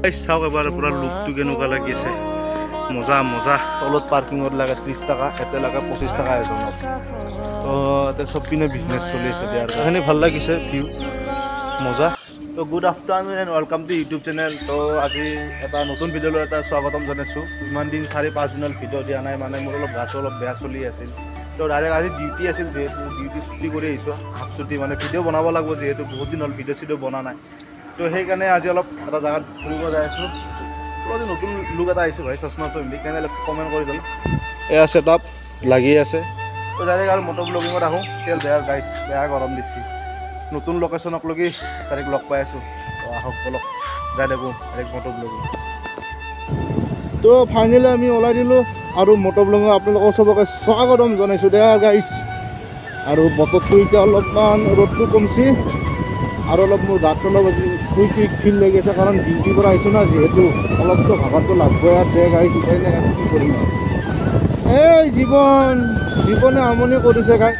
চাওক এবাৰ পুৰা লুকটো কেনেকুৱা লাগি আছে মজা মজা তলত পাৰ্কিঙত লাগে 30 টকা এতে লাগে 25 টকা এজনত তো এতে সব পিনে বিজনেছ চলি আছে দিয়াৰ কাৰণে ভাল লাগিছে ভিউ মজা তো good afternoon and welcome to YouTube channel তো আজি এটা নতুন ভিডিঅ'লৈ এটা স্বাগতম জনাইছোঁ ইমান দিন 4-5 দিনৰ ভিডিঅ' দিয়া নাই মানে মোৰ অলপ গাটো অলপ বেয়া চলি আছিল তো ডাইৰেক্ট আজি ডিউটি আছিল যিহেতু ডিউটি ছুটি কৰি আহিছোঁ হাফ ছুটি মানে ভিডিঅ' বনাব লাগিব যিহেতু বহুত দিন হ'ল ভিডিঅ' চিডিঅ' বনা নাই তো সেইকাৰণে আজি অলপ এটা জেগাত ফুৰিব যাই আছোঁ আজি নতুন লুক এটা আহিছোঁ ভাই চশমা পিন্ধি কেনে লাগিছে কমেণ্ট কৰি দিম এয়া ছেটআপ লাগি আছে তো ডাইৰেক্ট আৰু মটৰ ব্লগিঙত আহোঁ তেল বেয়া গাইছ বেয়া গৰম দিছে নতুন লোকেশ্যনক লগি ডাইৰেক্ট লগ পাই আছোঁ তো আহক বলক যাই দেখোঁ ডাইৰেক্ট মটৰ ব্লগিং তো ফাইনেলি আমি ওলাই দিলোঁ আৰু মটৰ ব্লগিং আপোনালোকক চবকে স্বাগতম জনাইছোঁ দিয়া গাইছ আৰু বতৰটো এতিয়া অলপমান ৰ'দটো কমছি আৰু অলপ মোৰ গাটো অলপ কুইক ফিল লাগি আছে কাৰণ ডিউটিৰ পৰা আহিছোঁ না যিহেতু অলপতো ভাগৰটো লাগবই আৰু দে গাইছ উপায় নাই কি কৰিম এই জীৱনে আমনি কৰিছে গাই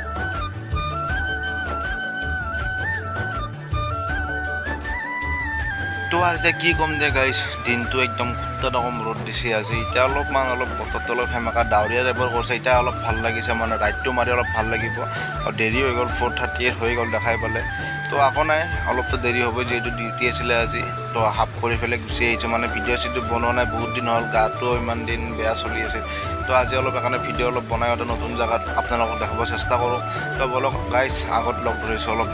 তো আৰু এতিয়া কি ক'ম দে গাইছ দিনটো একদম খুব ৰকম ৰ'দ দিছে আজি এতিয়া অলপ বতৰটো অলপ সেমেকা ডাৱৰীয়া টাইপৰ কৰিছে এতিয়া অলপ ভাল লাগিছে মানে ৰাইডটো মাৰি অলপ ভাল লাগিব আৰু দেৰি হৈ গ'ল 4:38 হৈ গ'ল দেখাই পালে তো আকৌ নাই অলপতো দেৰি হ'ব যিহেতু ডিউটি আছিলে আজি তো হাফ কৰি পেলাই গুচি আহিছোঁ মানে ভিডিঅ' চিডিঅ' বনোৱা নাই বহুত দিন হ'ল গাটো ইমান দিন বেয়া চলি আছে তো আজি অলপ সেইকাৰণে ভিডিঅ' অলপ বনাই এটা নতুন জেগাত আপোনালোকক দেখাব চেষ্টা কৰোঁ তো বলক গাইছ আগত লগ ধৰিছোঁ অলপ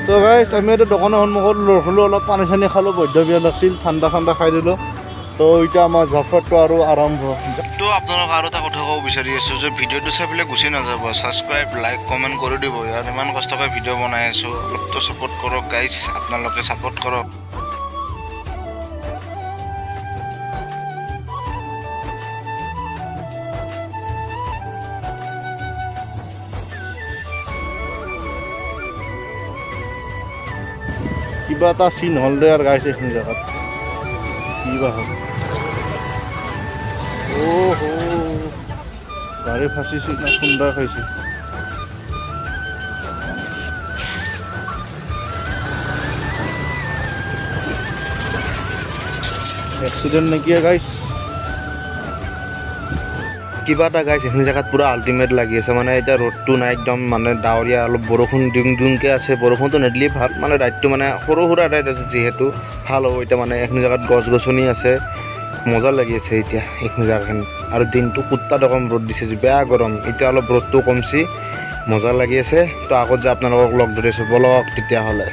তো গাইছ আমি এইটো দোকানৰ সন্মুখত ৰখিলোঁ অলপ পানী চানী খালোঁ বৈদ্য বিয়া আছিল ঠাণ্ডা খাই দিলোঁ তো এতিয়া আমাৰ জাফৰটো আৰু আৰম্ভ তো আপোনালোক আৰু এটা কথা ক'ব বিচাৰি আছোঁ যে ভিডিঅ'টো চাই পেলাই গুচি নাযাব ছাবস্ক্ৰাইব লাইক কমেণ্ট কৰি দিব ইয়াত ইমান কষ্টকৈ ভিডিঅ' বনাই আছোঁ অলপতো ছাপোৰ্ট কৰক গাইছ আপোনালোকে ছাপোৰ্ট কৰক কিবা এটা চিন হ'ল দে আৰু গাইছে এইখিনি জেগাত কিবা হ'ল গাড়ী ফাঁচিছে না খুন্দা খাইছে এক্সিডেণ্ট নেকি গাইছ কিবা এটা গাইছ এইখিনি জেগাত পুৰা আল্টিমেট লাগি আছে মানে এতিয়া ৰ'দটো নাই একদম মানে ডাৱৰীয়া অলপ বৰষুণ দিংকে আছে বৰষুণটো নিদিলে ভাল মানে ৰাইডটো মানে সৰু সুৰা ৰাইড আছে যিহেতু ভাল হ'ব এতিয়া মানে এইখিনি জেগাত গছ গছনি আছে মজা লাগি আছে এতিয়া এইখিনি জেগাখিনি আৰু দিনটো কুত্তা ৰকম ৰ'দ দিছে বেয়া গৰম এতিয়া অলপ ৰ'দটো কমছি মজা লাগি আছে তো আগত যে আপোনালোকক লগ ধৰিছোঁ বলক তেতিয়াহ'লে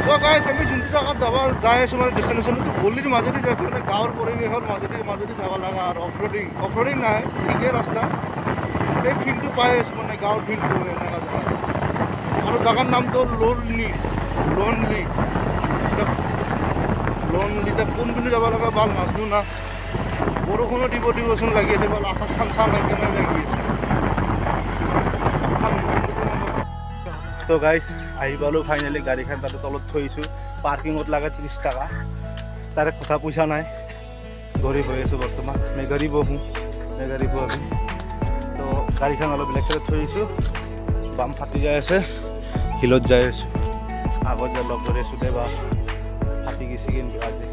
তো গাইছ আমি যোনটো জেগাত যাই আছোঁ মানে ডেষ্টিনেশ্যনটো গলিৰ মাজেদি যাই আছোঁ মানে গাঁৱৰ পৰিৱেশৰ মাজেদি যাব লগা আৰু অফৰোডিং নাই ঠিকেই ৰাস্তা এই ফিল্ডটো পাই আছোঁ মানে গাঁৱৰ ফিল্ডটো এনেকুৱা জেগা আৰু জেগাৰ নামটো লোনলি এতিয়া কোনপিনে যাব লগা ভাল নাজানো না বৰষুণো দিবচোন লাগি আছে ভাল আকাশখন চাহ লাগি আছে তো গাইছ আহি পালোঁ ফাইনেলি গাড়ীখন তাতে তলত থৈছোঁ পাৰ্কিঙত লাগে 30 টকা তাৰে কথা পইচা নাই গৰীব হৈ আছোঁ বৰ্তমান মেগাৰী বহোঁ তো গাড়ীখন অলপ বেলেগ চাইডত থৈছোঁ বাম ফাটি যাই আছে হিলত যাই আছোঁ আগত যে লগ ধৰি আছোঁ দে বা ফাটি গৈছে কিন্তু আজি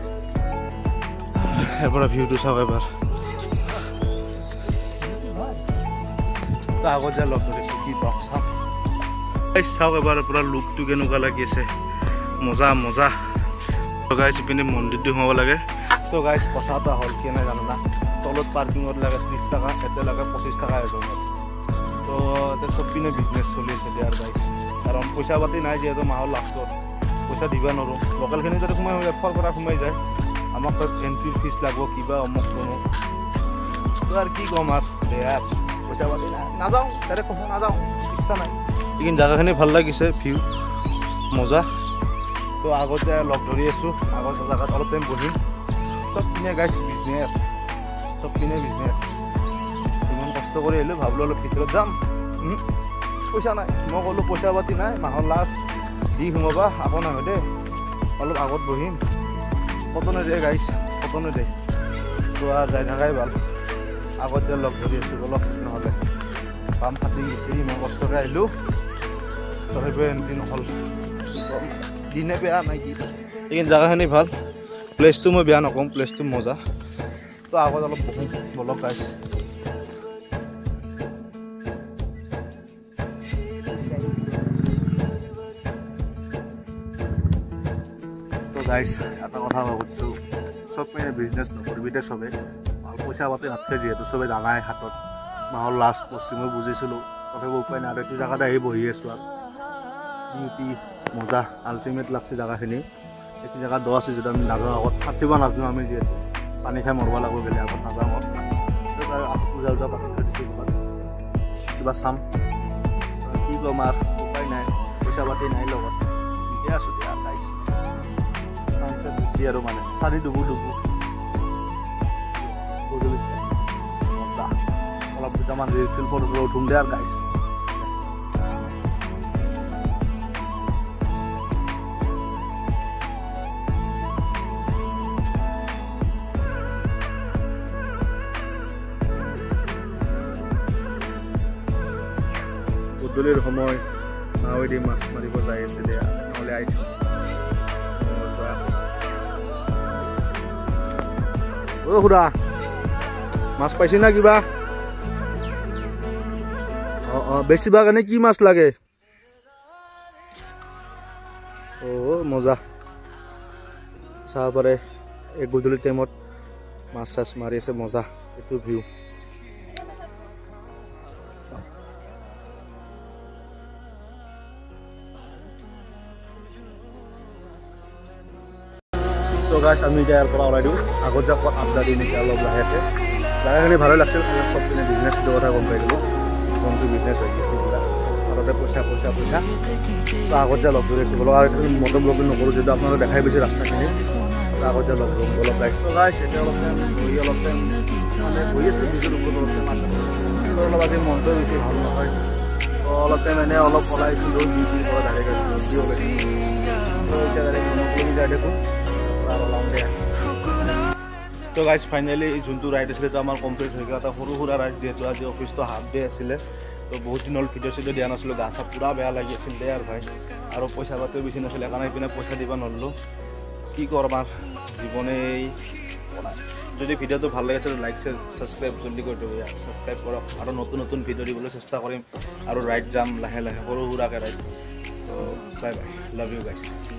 ইয়াৰ পৰা ভিউটো চাওক এবাৰ তো আগত যে লগ ধৰিছোঁ কি পাওঁ চাওক এবাৰ পুৰা লুকটো কেনেকুৱা লাগি আছে মজা তো গাইছ ইপিনে মন্দিৰটো সোমাব লাগে তো গাইছ কথা এটা হ'ল কেনে জানো না তলত পাৰ্কিঙত লাগে 30 টকা এতে লাগে 25 টকা এজনত তো এতে চব পিনে বিজনেছ চলি আছে দিয়াৰ গাইছ কাৰণ পইচা পাতি নাই যিহেতু মাহৰ লাষ্টত পইচা দিব নোৱাৰোঁ লোকেলখিনি যদি এফৰ পৰা সোমাই যায় আমাক তাত এণ্ট্ৰি ফিজ লাগিব কিবা অমুক তমুক তো আৰু কি ক'ম আৰু বেয়া পইচা পাতি নাই নাযাওঁ ডাইৰেক্ট কথা নাযাওঁ ইচ্ছা নাই কিন্তু জেগাখিনি ভাল লাগিছে ভিউ মজা তো আগতে লগ ধৰি আছোঁ আগত জেগাত অলপ টাইম বহিম চব পিনে গাইছ বিজনেছ ইমান কষ্ট কৰি আহিলোঁ ভাবিলোঁ অলপ ভিতৰত যাম পইচা নাই মই ক'লোঁ পইচা পাতি নাই মাহৰ লাষ্ট দি সোমাবা আকৌ নাহে দেই অলপ আগত বহিম কটনে দিয়ে গাইছ কটনে দিয়ে তো আৰু যাই থাকাই ভাল আগত যে লগ ধৰি আছোঁ অলপ নহ'লে পাম ফাটি গৈছে ইমান কষ্টকৈ আহিলোঁ তথাপিও এনকি নহ'ল দিনে বেয়া নাই কি এইখিনি জেগাখিনি ভাল প্লেচটো মই বেয়া নকওঁ প্লেচটো মজা তো আগত অলপ বহোঁ বলক গাইছ তো গাইছ এটা কথা ভাবিছোঁ চব মানে বিজনেছ নকৰিবি দে চবে ভাল পইচা পাতি নাথাকে যিহেতু চবে জানাই হাতত মাহৰ লাষ্ট পষ্টি মই বুজিছিলোঁ তথাপিও উপায় নাই আৰু এইটো জেগাতে আহি বহি আছোঁ আৰু বিউটি মজা আল্টিমেট লাগছে জেগাখিনি এইটো জেগা দ আছে যদি আমি নাযাওঁ আগত ফাটিব নাজানো আমি যিহেতু পানী খাই মৰব লাগিব বেলেগ আগত নাযাওঁ পূজা উজা পাতি থৈ দিছোঁ ক'ৰবাত কিবা চাম কি ক'ম আৰু উপায় নাই পইচা পাতি নাই লগত ঠিকে আছোঁ দিয়া গাইছ বেছি আৰু মানে চাৰি ডুবু গধূলি মজা অলপ দুটামান ৰিল চিল ফটো উঠোঁ দে আৰু গাইছ গধূলিৰ সময় নাৱেদি মাছ মাৰিব যাই আছে দিয়া নহ'লে আহিছোঁ অ' খুৰা মাছ পাইছে না কিবা অঁ বেছিভাগ কাৰণে কি মাছ লাগে অ' মজা চাব পাৰে এই গধূলি টাইমত মাছ চাছ মাৰি আছে মজা এইটো ভিউ তো গাইছ আমি এতিয়া ইয়াৰ পৰা ওলাই দিওঁ আগত যে ক'ত আড্ডা দিম এতিয়া অলপ লাহেকৈ জেগাখিনি ভালে লাগিছিল চব পিনে বিজনেছটোৰ কথা গম পাই গ'লোঁ কোনটো বিজনেছ হৈ গৈছে এইবিলাক ঘৰতে পইচা তো আগত যে লগ ধৰি আছোঁ বোলো আৰু মটৰ ব্লগ নকৰোঁ যিহেতু আপোনালোকে দেখাই পাইছে ৰাস্তাখিনি তো আগত যে লগ ধৰোঁ অলপ গাইছ গাইছ এতিয়া অলপ টাইম বহি অলপ টাইম মানে বহি আছোঁ নিজৰ ওপৰত অলপ টাইম অলপ আজি মনটো বেছি ভাল নহয় তো অলপ টাইম এনেই অলপ ওলাইছিলোঁ ডিউটি পৰা ডাইৰেক্ট ডিউটি ওলাইছিলোঁ তো এতিয়া ডাইৰেক্ট যাই দেখোঁ তো গাইজ ফাইনেলি যোনটো ৰাইড আছিলে তো আমাৰ কমপ্লিট হৈ গ'ল এটা সৰু সুৰা ৰাইড যিহেতু আজি অফিচটো হাফ ডে আছিলে তো বহুত দিন হ'ল ভিডিঅ' চিডিঅ' দিয়া নাছিলোঁ গা চা পূৰা বেয়া লাগি আছিল দে আৰু ভাই আৰু পইচা পাতিও বেছি নাছিলে সেইকাৰণে এইপিনে পইচা দিব নোৱাৰিলোঁ কি কৰম আৰু জীৱনেই যদি ভিডিঅ'টো ভাল লাগিছে লাইক ছাবস্ক্ৰাইব জলদি কৰি দিব ছাবস্ক্ৰাইব কৰক আৰু নতুন নতুন ভিডিঅ' দিবলৈ চেষ্টা কৰিম আৰু ৰাইড যাম লাহে লাহে সৰু সুৰাকৈ ৰাইড তো bye bye love you guys